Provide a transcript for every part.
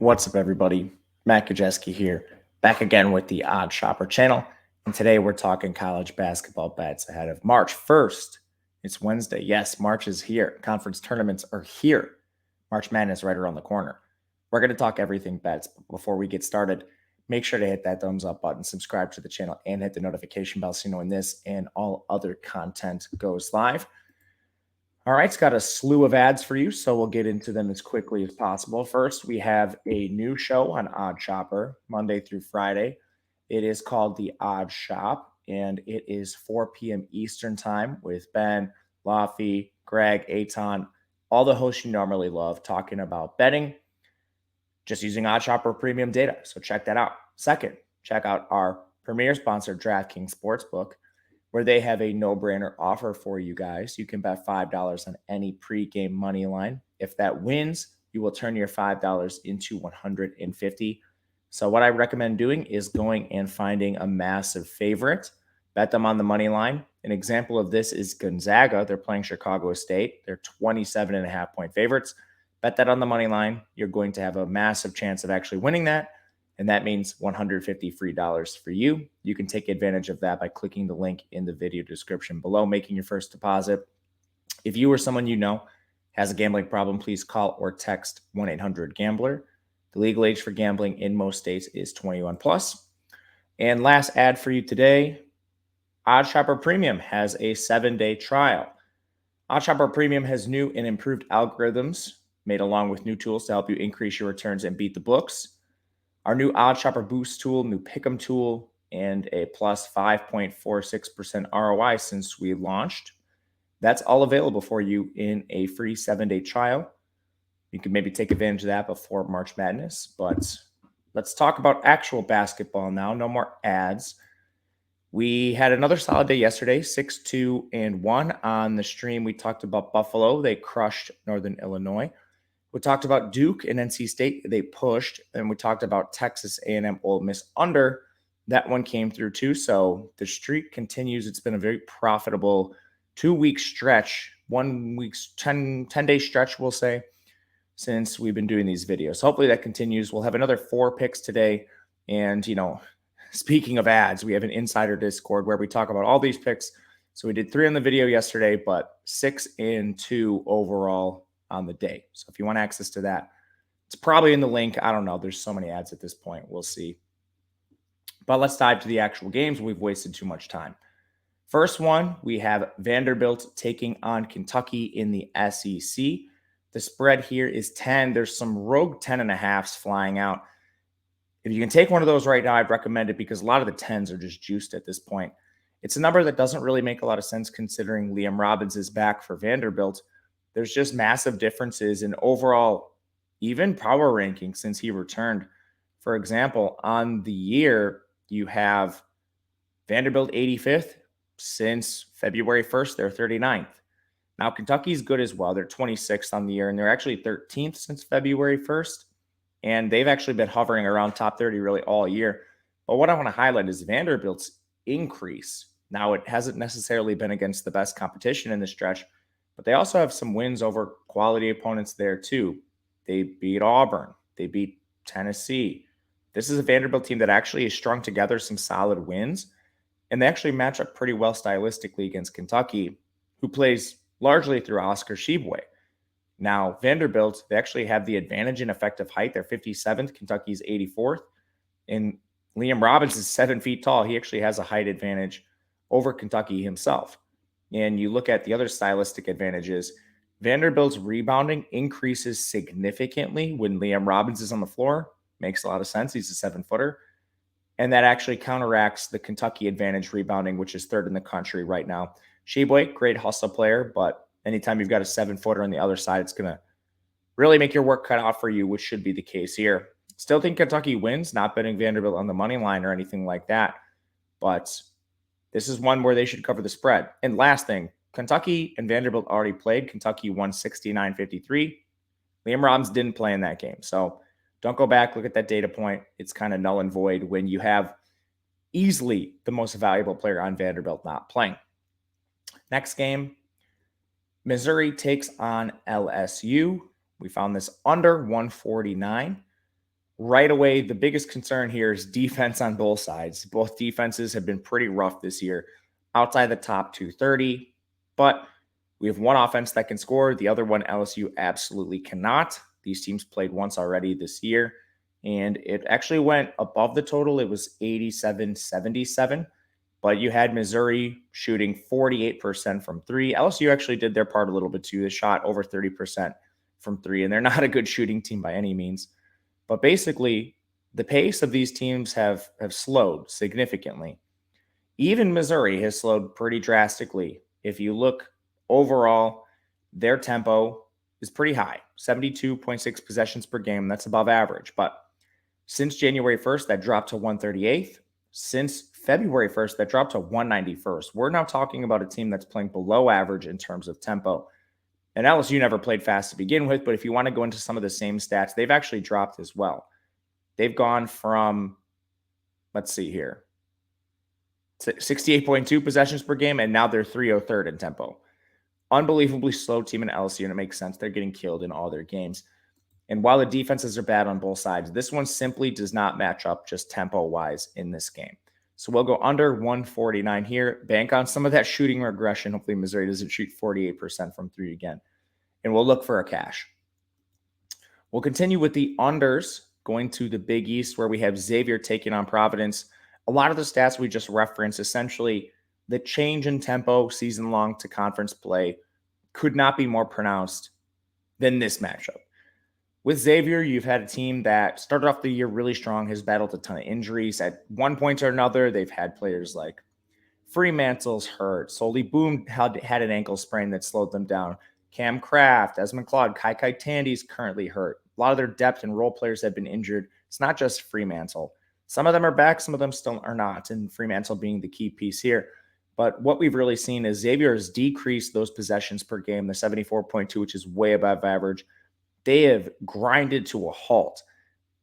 What's up, everybody? Matt Kajeski here, back again with the Odd Shopper channel. And today we're talking college basketball bets ahead of March 1st. It's Wednesday. Yes, March is here. Conference tournaments are here. March Madness right around the corner. We're going to talk everything bets. But before we get started, make sure to hit that thumbs up button, subscribe to the channel, and hit the notification bell so you know when this and all other content goes live. All right, it's got a slew of ads for you, so we'll get into them as quickly as possible. First, we have a new show on Odd Shopper, Monday through Friday. It is called The Odd Shop, and it is 4 p.m. Eastern Time with Ben, Laffy, Greg, Aton, all the hosts you normally love talking about betting, just using Odd Shopper premium data. So check that out. Second, check out our premier sponsor, DraftKings Sportsbook, where they have a no-brainer offer for you guys. You can bet $5 on any pregame money line. If that wins, you will turn your $5 into $150. So what I recommend doing is going and finding a massive favorite. Bet them on the money line. An example of this is Gonzaga. They're playing Chicago State. They're 27.5-point favorites. Bet that on the money line. You're going to have a massive chance of actually winning that. And that means $150 free for you. You can take advantage of that by clicking the link in the video description below, making your first deposit. If you or someone you know has a gambling problem, please call or text 1-800-GAMBLER. The legal age for gambling in most states is 21 plus. And last ad for you today, Odd Shopper Premium has a 7-day trial. Odd Shopper Premium has new and improved algorithms made along with new tools to help you increase your returns and beat the books. Our new Odd Shopper Boost tool, new Pick'em tool, and a plus 5.46% ROI since we launched. That's all available for you in a free 7-day trial. You can maybe take advantage of that before March Madness. But let's talk about actual basketball now. No more ads. We had another solid day yesterday, 6-2-1 on the stream. We talked about Buffalo. They crushed Northern Illinois. We talked about Duke and NC State. They pushed. And we talked about Texas A&M Ole Miss under. That one came through too. So the streak continues. It's been a very profitable 2-week stretch, 1 week's 10-day stretch, we'll say, since we've been doing these videos. So hopefully that continues. We'll have another 4 picks today. And, speaking of ads, we have an insider Discord where we talk about all these picks. So we did 3 on the video yesterday, but 6 and 2 overall on the day. So if you want access to that, it's probably in the link. I don't know. There's so many ads at this point. We'll see. But let's dive to the actual games. We've wasted too much time. First one, we have Vanderbilt taking on Kentucky in the SEC. The spread here is 10. There's some rogue 10.5s flying out. If you can take one of those right now, I'd recommend it because a lot of the 10s are just juiced at this point. It's a number that doesn't really make a lot of sense considering Liam Robbins is back for Vanderbilt. There's just massive differences in overall, even power ranking since he returned. For example, on the year, you have Vanderbilt 85th. Since February 1st, they're 39th. Now, Kentucky's good as well. They're 26th on the year, and they're actually 13th since February 1st. And they've actually been hovering around top 30 really all year. But what I want to highlight is Vanderbilt's increase. Now, it hasn't necessarily been against the best competition in the stretch, but they also have some wins over quality opponents there too. They beat Auburn. They beat Tennessee. This is a Vanderbilt team that actually has strung together some solid wins, and they actually match up pretty well stylistically against Kentucky, who plays largely through Oscar Tshiebwe. Now, Vanderbilt, they actually have the advantage in effective height. They're 57th. Kentucky's 84th. And Liam Robbins is 7 feet tall. He actually has a height advantage over Kentucky himself. And you look at the other stylistic advantages, Vanderbilt's rebounding increases significantly when Liam Robbins is on the floor. Makes a lot of sense. He's a 7-footer. And that actually counteracts the Kentucky advantage rebounding, which is 3rd in the country right now. Tshiebwe, great hustle player, but anytime you've got a 7-footer on the other side, it's going to really make your work cut out for you, which should be the case here. Still think Kentucky wins, not betting Vanderbilt on the money line or anything like that. But this is one where they should cover the spread. And last thing, Kentucky and Vanderbilt already played. Kentucky won 69-53. Liam Robbins didn't play in that game. So don't go back, look at that data point. It's kind of null and void when you have easily the most valuable player on Vanderbilt not playing. Next game, Missouri takes on LSU. We found this under 149. Right away, the biggest concern here is defense on both sides. Both defenses have been pretty rough this year, outside the top 230. But we have one offense that can score. The other one, LSU, absolutely cannot. These teams played once already this year, and it actually went above the total. It was 87-77. But you had Missouri shooting 48% from three. LSU actually did their part a little bit too. They shot over 30% from three, and they're not a good shooting team by any means. But basically, the pace of these teams have slowed significantly. Even Missouri has slowed pretty drastically. If you look overall, their tempo is pretty high, 72.6 possessions per game. That's above average. But since January 1st, that dropped to 138th. Since February 1st, that dropped to 191st. We're now talking about a team that's playing below average in terms of tempo. And LSU never played fast to begin with, but if you want to go into some of the same stats, they've actually dropped as well. They've gone from, let's see here, 68.2 possessions per game, and now they're 303rd in tempo. Unbelievably slow team in LSU, and it makes sense. They're getting killed in all their games. And while the defenses are bad on both sides, this one simply does not match up just tempo-wise in this game. So we'll go under 149 here, bank on some of that shooting regression. Hopefully Missouri doesn't shoot 48% from three again. And we'll look for a cash. We'll continue with the unders, going to the Big East, where we have Xavier taking on Providence. A lot of the stats we just referenced, essentially the change in tempo season-long to conference play could not be more pronounced than this matchup. With Xavier, you've had a team that started off the year really strong, has battled a ton of injuries. At one point or another, they've had players like Fremantle's hurt. Soli Boom had an ankle sprain that slowed them down. Cam Kraft, Desmond Claude, Kai Tandy's currently hurt. A lot of their depth and role players have been injured. It's not just Fremantle. Some of them are back, some of them still are not, and Fremantle being the key piece here. But what we've really seen is Xavier has decreased those possessions per game, the 74.2, which is way above average. They have grinded to a halt.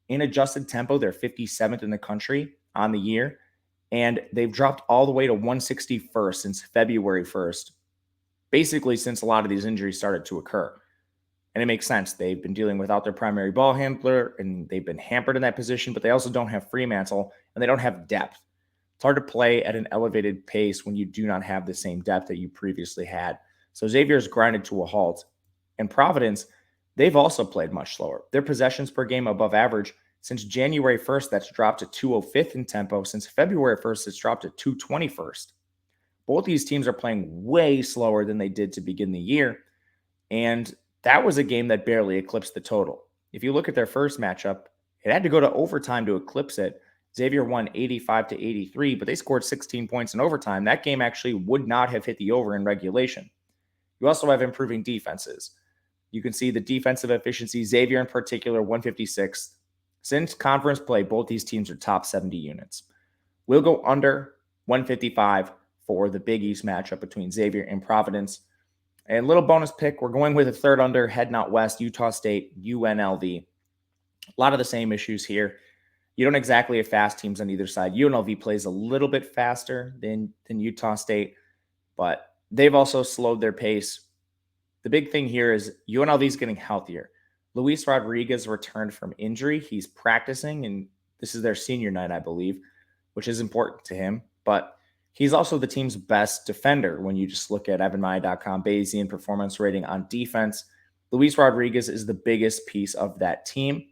In adjusted tempo, they're 57th in the country on the year, and they've dropped all the way to 161st since February 1st, basically since a lot of these injuries started to occur. And it makes sense. They've been dealing without their primary ball handler, and they've been hampered in that position, but they also don't have Fremantle, and they don't have depth. It's hard to play at an elevated pace when you do not have the same depth that you previously had. So Xavier's grinded to a halt. And Providence, they've also played much slower. Their possessions per game above average since January 1st, that's dropped to 205th in tempo. Since February 1st, it's dropped to 221st. Both these teams are playing way slower than they did to begin the year. And that was a game that barely eclipsed the total. If you look at their first matchup, it had to go to overtime to eclipse it. Xavier won 85-83, but they scored 16 points in overtime. That game actually would not have hit the over in regulation. You also have improving defenses. You can see the defensive efficiency, Xavier in particular, 156. Since conference play, both these teams are top 70 units. We'll go under 155 for the Big East matchup between Xavier and Providence. And little bonus pick, we're going with a third under, heading out west, Utah State, UNLV. A lot of the same issues here. You don't exactly have fast teams on either side. UNLV plays a little bit faster than Utah State, but they've also slowed their pace. The big thing here is UNLV is getting healthier. Luis Rodriguez returned from injury. He's practicing, and this is their senior night, I believe, which is important to him. But he's also the team's best defender when you just look at evanmaya.com Bayesian performance rating on defense. Luis Rodriguez is the biggest piece of that team.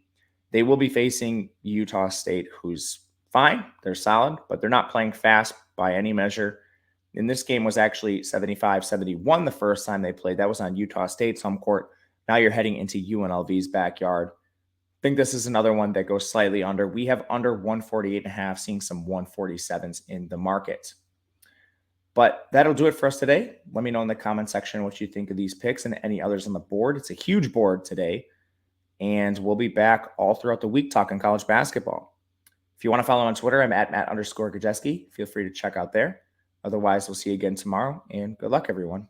They will be facing Utah State, who's fine. They're solid, but they're not playing fast by any measure. And this game was actually 75-71 the first time they played. That was on Utah State's home court. Now you're heading into UNLV's backyard. I think this is another one that goes slightly under. We have under 148.5, seeing some 147s in the market. But that'll do it for us today. Let me know in the comment section what you think of these picks and any others on the board. It's a huge board today. And we'll be back all throughout the week talking college basketball. If you want to follow on Twitter, I'm at Matt_Gajeski. Feel free to check out there. Otherwise, we'll see you again tomorrow, and good luck, everyone.